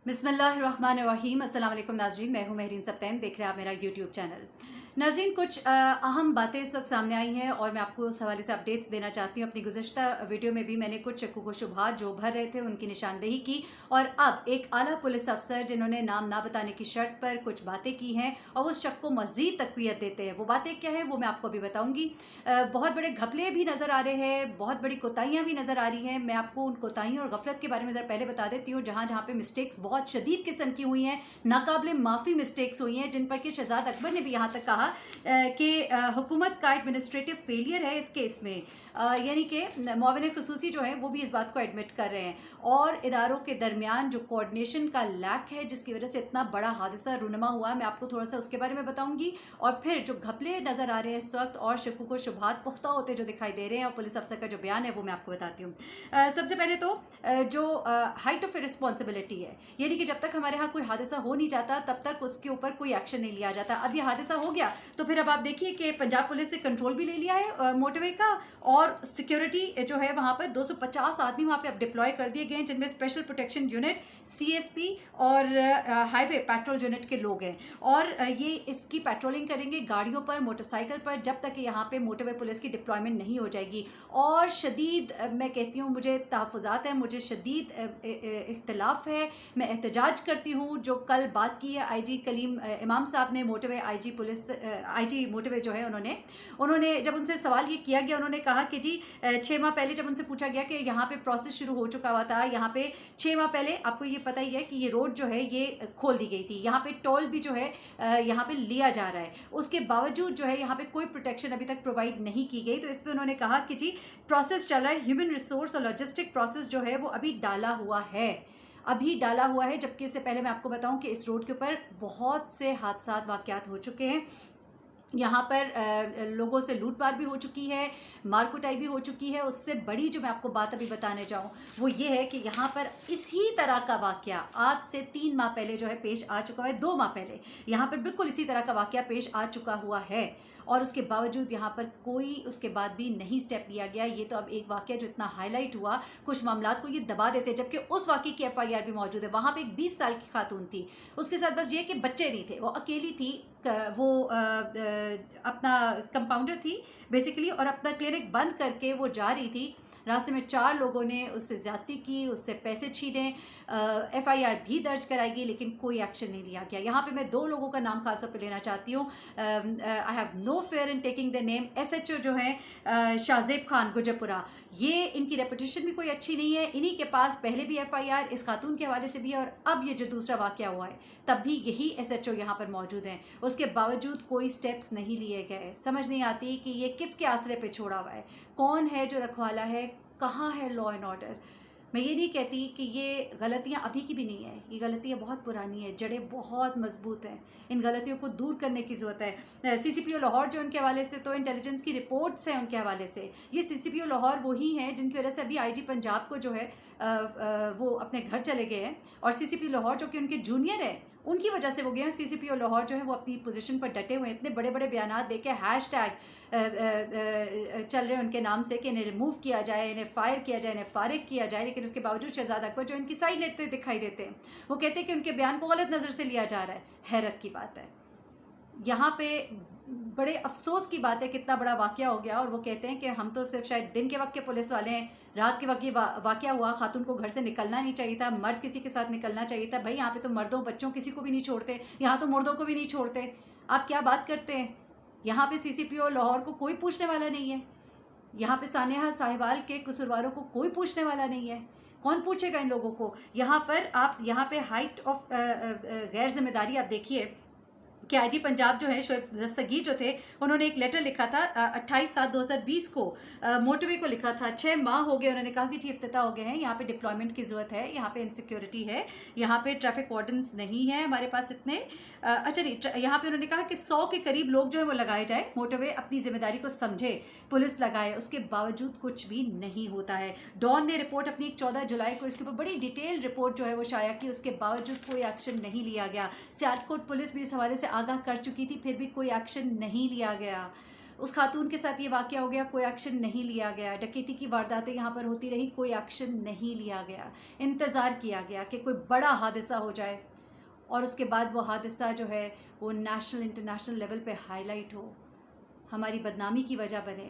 बिस्मिल्लाहिर्रहमानिर्रहीम। अस्सलाम वालेकुम नाज़रीन, मैं हूं महरीन सब्तैन, देख रहे हैं आप मेरा यूट्यूब चैनल। नाज़रीन, कुछ अहम बातें इस वक्त सामने आई हैं और मैं आपको उस हवाले से अपडेट्स देना चाहती हूँ। अपनी गुज़श्ता वीडियो में भी मैंने कुछ शक्कुक व शुबहात जो भर रहे थे उनकी निशानदेही की, और अब एक आला पुलिस अफसर जिन्होंने नाम ना बताने की शर्त पर कुछ बातें की हैं और उस शक को मज़ीद तक़वियत देते हैं। वो बातें क्या है वो मैं आपको अभी बताऊँगी। बहुत बड़े घपले भी नज़र आ रहे हैं, बहुत बड़ी कोताहियाँ भी नज़र आ रही हैं। मैं आपको उन कोताहियों और गफलत के बारे में ज़रा पहले बता देती हूँ। जहाँ जहाँ पे मिस्टेक्स बहुत शदीद किस्म की हुई हैं, नाकाबिले माफ़ी मिस्टेक्स हुई हैं, जिन पर कि शहजाद अकबर ने भी यहाँ तक कहा कि हुकूमत का एडमिनिस्ट्रेटिव फेलियर है इस केस में। यानी कि मुआविन ख़ुसूसी जो है वो भी इस बात को एडमिट कर रहे हैं, और इदारों के दरमियान जो कोऑर्डिनेशन का लैक है जिसकी वजह से इतना बड़ा हादसा रूनुमा हुआ है, मैं आपको थोड़ा सा उसके बारे में बताऊंगी। और फिर जो घपले नज़र आ रहे हैं इस वक्त और शक्कुक व शुबहात पुख्ता होते जो दिखाई दे रहे हैं और पुलिस अफसर का जो बयान है वो मैं आपको बताती हूँ। सबसे पहले तो जो हाइट ऑफ रिस्पॉन्सिबिलिटी है, यानी कि जब तक हमारे यहाँ कोई हादसा हो नहीं जाता तब तक उसके ऊपर कोई एक्शन नहीं लिया जाता। अब ये हादसा हो गया तो फिर अब आप देखिए कि पंजाब पुलिस से कंट्रोल भी ले लिया है मोटरवे का, और सिक्योरिटी जो है वहाँ पर 250 आदमी वहाँ पे अब डिप्लॉय कर दिए गए हैं, जिनमें स्पेशल प्रोटेक्शन यूनिट, सीएसपी और हाईवे पेट्रोल यूनिट के लोग हैं। और ये इसकी पेट्रोलिंग करेंगे गाड़ियों पर, मोटरसाइकिल पर, जब तक यहाँ पे मोटरवे पुलिस की डिप्लॉयमेंट नहीं हो जाएगी। और शदीद मैं कहती हूँ, मुझे तहफ़्फ़ुज़ात है, मुझे शदीद इख्तलाफ है, मैं एहतजाज करती हूँ जो कल बात की है आईजी कलीम इमाम साहब ने। Motorway IG police, IG motorway जो है, उन्होंने जब उनसे सवाल ये किया गया, उन्होंने कहा कि जी 6 माह पहले जब उनसे पूछा गया कि यहाँ पे प्रोसेस शुरू हो चुका हुआ था, यहाँ पे 6 माह पहले आपको ये पता ही है कि ये रोड जो है ये खोल दी गई थी, यहाँ पे टोल भी जो है यहाँ पे लिया जा रहा है, उसके बावजूद जो है यहाँ पे कोई प्रोटेक्शन अभी तक प्रोवाइड नहीं की गई। तो इस पर उन्होंने कहा कि जी प्रोसेस चल रहा है, ह्यूमन रिसोर्स और लॉजिस्टिक प्रोसेस जो है वो अभी डाला हुआ है, जबकि इससे पहले मैं आपको बताऊं कि इस रोड के ऊपर बहुत से हादसात वाक़यात हो चुके हैं। यहाँ पर लोगों से लूटपाट भी हो चुकी है, मारकुटाई भी हो चुकी है। उससे बड़ी जो मैं आपको बात अभी बताने जाऊँ वो ये है कि यहाँ पर इसी तरह का वाक़या आज से 3 माह पहले जो है पेश आ चुका है, 2 माह पहले यहाँ पर बिल्कुल इसी तरह का वाक़या पेश आ चुका हुआ है, और उसके बावजूद यहाँ पर कोई उसके बाद भी नहीं स्टेप लिया गया। ये तो अब एक वाक़या जो इतना हाईलाइट हुआ, कुछ मामलात को ये दबा देते, जबकि उस वाक़ये की FIR भी मौजूद है। वहाँ पे एक 20 साल की खातून थी, उसके साथ बस ये कि बच्चे नहीं थे, वो अकेली थी, वो अपना कंपाउंडर थी बेसिकली, और अपना क्लिनिक बंद करके वो जा रही थी। रास्ते में 4 लोगों ने उससे ज़्यादती की, उससे पैसे छीने, FIR भी दर्ज कराई गई, लेकिन कोई एक्शन नहीं लिया गया। यहाँ पे मैं 2 लोगों का नाम खास तौर पर लेना चाहती हूँ। I have no fear in taking the name. SHO जो है शाहजेब खान गुजरपुरा, ये इनकी रेपुटेशन भी कोई अच्छी नहीं है। इन्हीं के पास पहले भी FIR इस खातून के हवाले से भी है, और अब ये जो दूसरा वाक़या हुआ है तब भी यही SHO यहाँ पर मौजूद हैं। उसके बावजूद कोई स्टेप्स नहीं लिए गए। समझ नहीं आती कि ये किसके आसरे पे छोड़ा हुआ है, कौन है जो रखवाला है, कहाँ है लॉ एंड ऑर्डर। मैं ये नहीं कहती कि ये गलतियाँ अभी की भी नहीं है, ये गलतियाँ बहुत पुरानी है, जड़ें बहुत मजबूत हैं, इन गलतियों को दूर करने की ज़रूरत है। CCPO लाहौर जो उनके हवाले से तो इंटेलिजेंस की रिपोर्ट्स हैं उनके हवाले से, ये CCPO लाहौर वही हैं जिनकी वजह से अभी IG पंजाब को जो है वो अपने घर चले गए हैं, और CCPO लाहौर जो कि उनके जूनियर है उनकी वजह से वो गए हैं। CCPO लाहौर जो है वो अपनी पोजीशन पर डटे हुए हैं, इतने बड़े बड़े बयानात दे के हैशटैग चल रहे हैं उनके नाम से कि इन्हें रिमूव किया जाए, इन्हें फायर किया जाए, इन्हें फारिग किया जाए, लेकिन उसके बावजूद शहजाद अकबर जो इनकी साइड लेते दिखाई देते हैं, वो कहते हैं कि उनके बयान को गलत नज़र से लिया जा रहा है। हैरत की बात है, यहाँ पे बड़े अफसोस की बात है कितना बड़ा वाक़या हो गया, और वो कहते हैं कि हम तो सिर्फ शायद दिन के वक्त के पुलिस वाले हैं, रात के वक्त ये वाक़या हुआ, खातून को घर से निकलना नहीं चाहिए था, मर्द किसी के साथ निकलना चाहिए था। भाई यहाँ पे तो मर्दों बच्चों किसी को भी नहीं छोड़ते, यहाँ तो मुर्दों को भी नहीं छोड़ते, आप क्या बात करते हैं। यहाँ पे CCPO लाहौर को कोई पूछने वाला नहीं है, यहाँ पे सानिया साहिवाल के कसूरवारों को कोई पूछने वाला नहीं है, कौन पूछेगा इन लोगों को। यहाँ पर आप यहाँ पे हाइट ऑफ गैर जिम्मेदारी आप देखिए कि IG पंजाब जो है शोएब दस्तगीर जो थे, उन्होंने एक लेटर लिखा था 28/7/2020 को मोटरवे को लिखा था। 6 माह हो गए, उन्होंने कहा कि जी इफ्तिताह हो गए हैं, यहाँ पे डिप्लॉयमेंट की ज़रूरत है, यहाँ पे इनसिक्योरिटी है, यहाँ पे ट्रैफिक वार्डन्स नहीं है हमारे पास इतने। अच्छा नहीं, यहाँ पे उन्होंने कहा कि 100 के करीब लोग जो है वो लगाए जाए, मोटरवे अपनी जिम्मेदारी को समझे, पुलिस लगाए। उसके बावजूद कुछ भी नहीं होता है। डॉन ने रिपोर्ट अपनी 14 जुलाई को इसके ऊपर बड़ी डिटेल रिपोर्ट जो है वो शाया की, उसके बावजूद कोई एक्शन नहीं लिया गया। सियालकोट पुलिस भी इस हवाले से आगाह कर चुकी थी, फिर भी कोई एक्शन नहीं लिया गया। उस खातून के साथ ये वाक़या हो गया, कोई एक्शन नहीं लिया गया। डकैती की वारदातें यहाँ पर होती रही, कोई एक्शन नहीं लिया गया। इंतज़ार किया गया कि कोई बड़ा हादसा हो जाए और उसके बाद वो हादसा जो है वो नेशनल इंटरनेशनल लेवल पे हाईलाइट हो, हमारी बदनामी की वजह बने,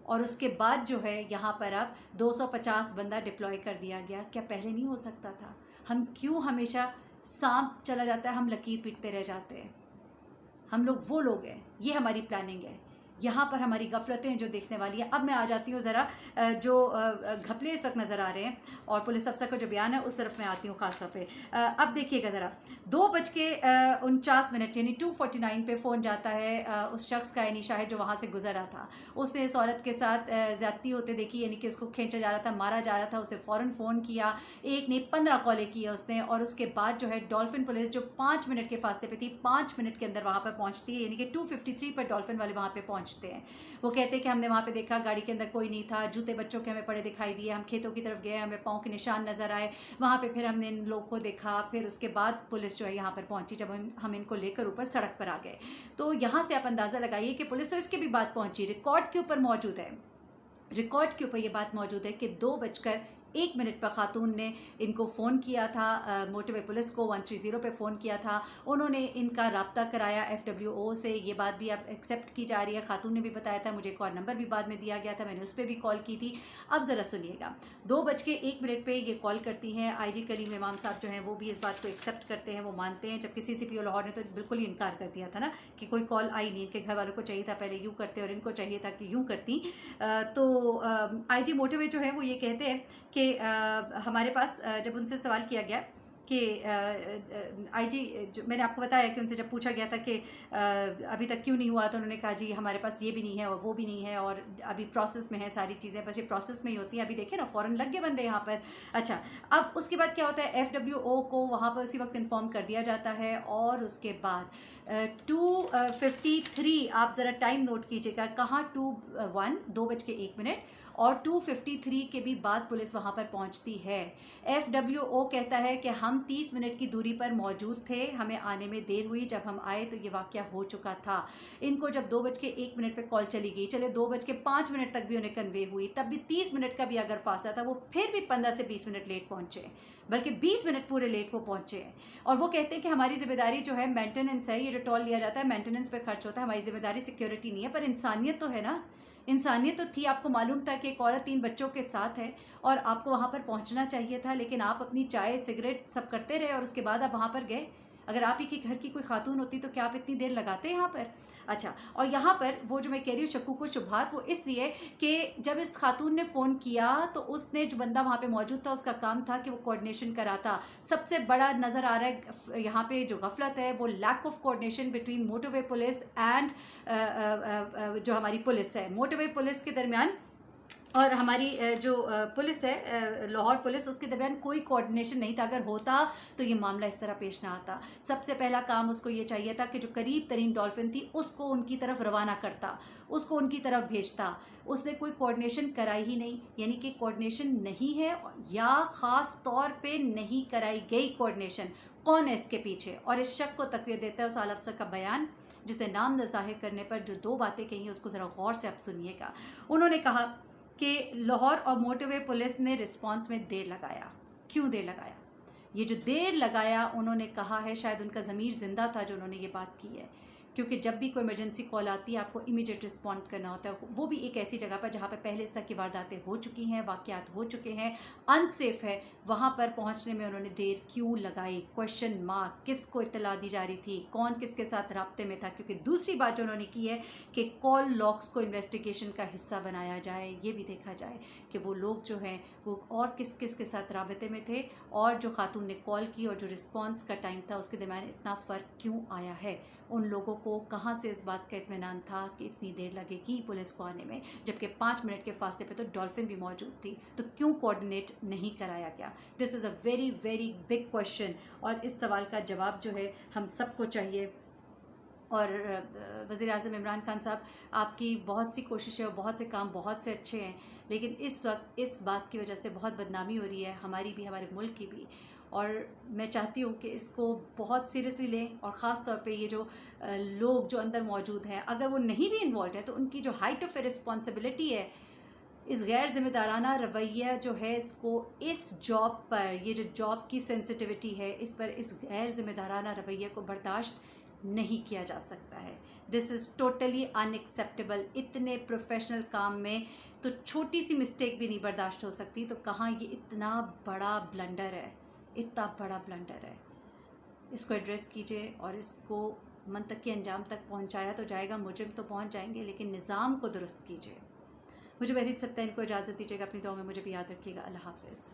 और उसके बाद जो है यहाँ पर अब 250 बंदा डिप्लॉय कर दिया गया। क्या पहले नहीं हो सकता था? हम क्यों हमेशा सांप चला जाता है हम लकीर पीटते रह जाते हैं? हम लोग वो लोग हैं, ये हमारी प्लानिंग है। यहाँ पर हमारी गफलतें जो देखने वाली है। अब मैं आ जाती हूँ ज़रा जो घपले इस वक्त नज़र आ रहे हैं और पुलिस अफसर का जो बयान है उस तरफ मैं आती हूँ ख़ास तौर पे। अब देखिएगा ज़रा, 2:49 यानी 2:49 पे फ़ोन जाता है उस शख्स का, यानी शाहिद जो वहाँ से गुजरा था। उसने इस औरत के साथ ज़्यादती होते देखी, यानी कि उसको खींचा जा रहा था, मारा जा रहा था। उसे फ़ौरन फ़ोन किया, एक नहीं 15 कॉलें की उसने, और उसके बाद जो है डॉल्फिन पुलिस जो 5 मिनट के फासले पे थी, 5 मिनट के अंदर वहाँ पर पहुँचती है, यानी कि 2:53 पर डॉल्फिन वाले वहाँ पर पहुँचते हैं। वो कहते हैं कि हमने वहाँ पे देखा, गाड़ी के अंदर कोई नहीं था, जूते बच्चों के हमें पड़े दिखाई दिए, हम खेतों की तरफ गए, हमें पाँव के निशान नज़र आए वहाँ पे, फिर हमने इन लोग को देखा। फिर उसके बाद पुलिस जो है यहाँ पर पहुँची, जब हम इनको लेकर ऊपर सड़क पर आ गए। तो यहाँ से आप अंदाज़ा लगाइए कि पुलिस तो इसके भी बात पहुँची, रिकॉर्ड के ऊपर मौजूद है, रिकॉर्ड के ऊपर ये बात मौजूद है कि 2:01 पर खातून ने इनको फ़ोन किया था, मोटरवे पुलिस को 130 पे फ़ोन किया था। उन्होंने इनका रब्ता कराया FWO से, ये बात भी अब एक्सेप्ट की जा रही है। खातून ने भी बताया था, मुझे एक और नंबर भी बाद में दिया गया था, मैंने उस पर भी कॉल की थी। अब ज़रा सुनिएगा, 2:01 पे ये कॉल करती हैं। IG कलीम इमाम साहब जो हैं वो भी इस बात को एक्सेप्ट करते हैं, वो मानते हैं, जबकि CCPO लाहौर ने तो बिल्कुल ही इनकार कर दिया था ना कि कोई कॉल आई नहीं। इनके घर वालों को चाहिए था पहले यूँ करते और इनको चाहिए था कि यूँ करती। तो IG मोटरवे जो है वो ये कहते हैं कि हमारे पास जब उनसे सवाल किया गया कि IG, जो मैंने आपको बताया कि उनसे जब पूछा गया था कि अभी तक क्यों नहीं हुआ, तो उन्होंने कहा जी हमारे पास ये भी नहीं है और वो भी नहीं है और अभी प्रोसेस में है सारी चीज़ें, बस ये प्रोसेस में ही होती हैं। अभी देखिए ना, फ़ौरन लग गए बंदे यहाँ पर। अच्छा, अब उसके बाद क्या होता है, FWO को वहाँ पर उसी वक्त इन्फॉर्म कर दिया जाता है, और उसके बाद 2:53 आप ज़रा टाइम नोट कीजिएगा, कहाँ 2:01 और 2:53 के भी बाद पुलिस वहाँ पर पहुँचती है। FWO कहता है कि हम 30 मिनट की दूरी पर मौजूद थे, हमें आने में देर हुई, जब हम आए तो ये वाक़या हो चुका था। इनको जब 2:01 पे कॉल चली गई, चले 2:05 तक भी उन्हें कन्वे हुई, तब भी 30 मिनट का भी अगर फासला था, वो फिर भी 15 से 20 मिनट लेट पहुँचे, बल्कि 20 मिनट पूरे लेट वो पहुँचे हैं। और वो कहते हैं कि हमारी ज़िम्मेदारी जो है मेंटेनेंस है, ये जो टोल लिया जाता है मेंटेनेंस पे खर्च होता है, हमारी ज़िम्मेदारी सिक्योरिटी नहीं है। पर इंसानियत तो है ना, इंसानियत तो थी। आपको मालूम था कि एक औरत 3 बच्चों के साथ है और आपको वहाँ पर पहुँचना चाहिए था, लेकिन आप अपनी चाय सिगरेट सब करते रहे और उसके बाद आप वहाँ पर गए। अगर आप ही के घर की कोई खातून होती तो क्या आप इतनी देर लगाते यहाँ पर? अच्छा, और यहाँ पर वो जो मैं कह रही हूँ शक्कू शुबहात, वो इसलिए कि जब इस खातून ने फ़ोन किया तो उसने, जो बंदा वहाँ पे मौजूद था, उसका काम था कि वो कोऑर्डिनेशन कराता। सबसे बड़ा नज़र आ रहा है यहाँ पे जो गफलत है, वो lack of coordination between motorway police and जो हमारी पुलिस है, मोटरवे पुलिस के दरमियान और हमारी जो पुलिस है लाहौर पुलिस, उसके दरमियान कोई कोऑर्डिनेशन नहीं था। अगर होता तो ये मामला इस तरह पेश ना आता। सबसे पहला काम उसको ये चाहिए था कि जो करीब तरीन डॉल्फिन थी उसको उनकी तरफ रवाना करता, उसको उनकी तरफ भेजता। उसने कोई कोऑर्डिनेशन कराई ही नहीं, यानी कि कोऑर्डिनेशन नहीं है या ख़ास तौर पे नहीं कराई गई कोऑर्डिनेशन। कौन है इसके पीछे? और इस शक को तक़वियत देता है उस आला अफसर का बयान, जिसने नाम न ज़ाहिर करने पर जो 2 बातें कही हैं उसको ज़रा गौर से आप सुनिएगा। उन्होंने कहा कि लाहौर और मोटरवे पुलिस ने रिस्पांस में देर लगाया। क्यों देर लगाया? ये जो देर लगाया, उन्होंने कहा है, शायद उनका ज़मीर ज़िंदा था जो उन्होंने ये बात की है, क्योंकि जब भी कोई इमरजेंसी कॉल आती है आपको इमीडिएट रिस्पॉन्ड करना होता है, वो भी एक ऐसी जगह पर जहाँ पर पहले इस तरह की वारदातें हो चुकी हैं, वाक़यात हो चुके हैं, अनसेफ है, वहाँ पर पहुँचने में उन्होंने देर क्यों लगाई? Question mark. किसको इत्तला दी जा रही थी? कौन किसके साथ राब्ते में था? क्योंकि दूसरी बात जो उन्होंने की है कि कॉल लॉग्स को इन्वेस्टिगेशन का हिस्सा बनाया जाए, ये भी देखा जाए कि वो लोग जो हैं वो और किस किस के साथ राब्ते में थे, और जो खातून ने कॉल की और जो रिस्पॉन्स का टाइम था उसके दरमियान इतना फ़र्क क्यों आया है। उन लोगों को कहाँ से इस बात का इत्मीनान था कि इतनी देर लगेगी पुलिस को आने में, जबकि 5 मिनट के फासले पे तो डॉल्फिन भी मौजूद थी। तो क्यों कोऑर्डिनेट नहीं कराया गया? This is a very very big question, और इस सवाल का जवाब जो है हम सबको चाहिए। और वज़ीर-ए-आज़म इमरान खान साहब, आपकी बहुत सी कोशिशें और बहुत से काम बहुत से अच्छे हैं, लेकिन इस वक्त इस बात की वजह से बहुत बदनामी हो रही है, हमारी भी, हमारे मुल्क की भी। اور میں چاہتی ہوں کہ اس کو بہت سیریسلی لیں، اور خاص طور پہ یہ جو لوگ جو اندر موجود ہیں اگر وہ نہیں بھی انوالوڈ ہے تو ان کی جو ہائٹ آف رسپانسبلٹی ہے، اس غیر ذمہ دارانہ رویہ جو ہے اس کو اس جاب پر، یہ جو جاب کی سینسٹیوٹی ہے اس پر، اس غیر ذمہ دارانہ رویہ کو برداشت نہیں کیا جا سکتا ہے. دس از ٹوٹلی ان ایکسیپٹیبل. اتنے پروفیشنل کام میں تو چھوٹی سی مسٹیک بھی نہیں برداشت ہو سکتی، تو کہاں یہ اتنا بڑا بلنڈر ہے، اتنا بڑا بلنڈر ہے. اس کو ایڈریس کیجیے اور اس کو منطقی انجام تک پہنچایا تو جائے گا، مجرم تو پہنچ جائیں گے لیکن نظام کو درست کیجیے. مجھے بہریت سبطین کو اجازت دیجیے گا، اپنی دعاؤں میں مجھے بھی یاد رکھیے گا. اللہ حافظ.